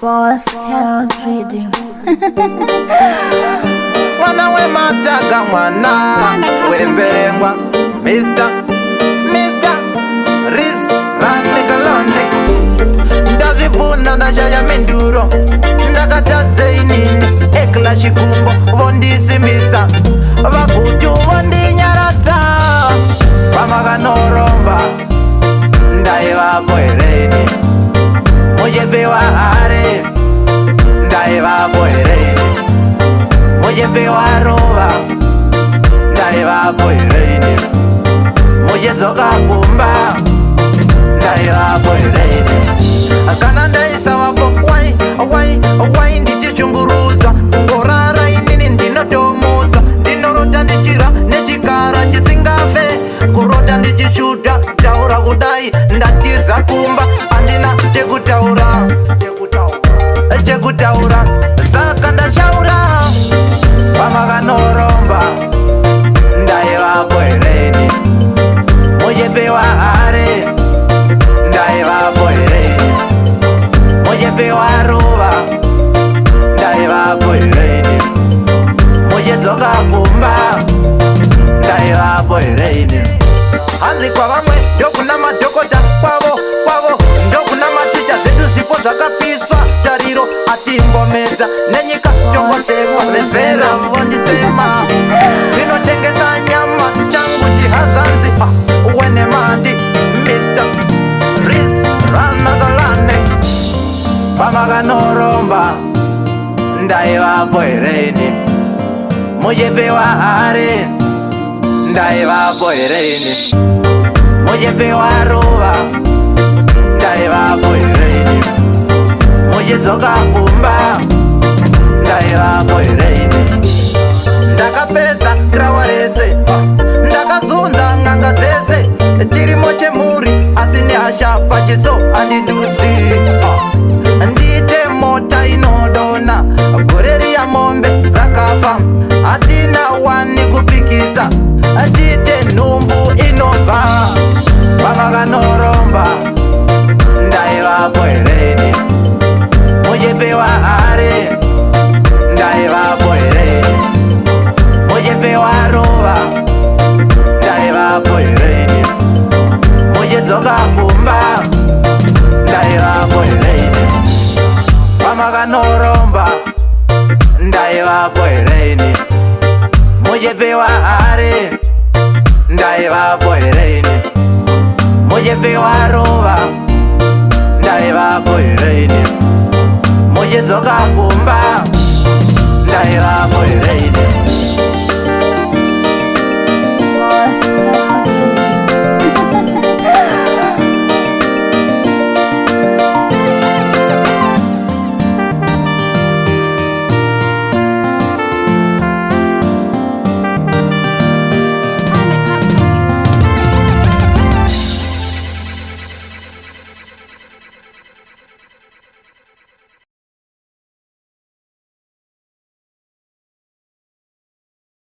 Boss House Reading. Mwana we mataga mwana wemberengwa Mr. Riz Ranikalonde ndazvifunda ndashaya minduro ndakatadze inini ekla chikumbo vondisimbisa vagutu vondinyaradza vamakanoromba ndaivapoereni muchepewa are ndaivapoereni muchepewa rova ndaivapoereni muchedzoka kumba ndaivapoereni kana ndaisavapo wai ndichishungurudzwa ngorara inini ndinotomudza ndinorota ndichira nechikara chisingafe kurota ndichishuta taura kudai ndatiza kumba handina chekutaura saka ndachaura vamakanoromba ndaivapoereni muchepewa are ndaivapoereni muchepewa ruva ndaivapoereni muchedzoka kumba ndaivapoereni hanzi kwavamwe ndokuna madhokota kwavo ndokuna maticha zvedu zvipo zvakapiswa tariro atimbomedza nenyika tongosekwa vezera vondisema tinotengesa nyama changu chihazanzi wenemandi Mr. Riz Ranakalonde vamakanoromba ndaivapoereni muchepewa are ndaivapoereni muchepewa ruva ndaivapoereni muchedzoka kumba ndaivapoereni ndakapedza krawa rese ndakazunza ng'anga dzese chirimo chemhuri asi nehasha pachiso handindudzi ndiite mota inodona goreri ya mombe dzakafa hatina wani kupikisa tiite nhumbu inobva vamakanoromba ndaivapoereni muchepewa are ndaivapoereni muchepewa ruva ndaivapoereni muchedzoka kumba ndaivapoereni vamakanoromba ndaivapoereni muchepewa are ndaivapoereni muchepewa ruva ndaivapoereni muchedzoka kumba ndaivapoereni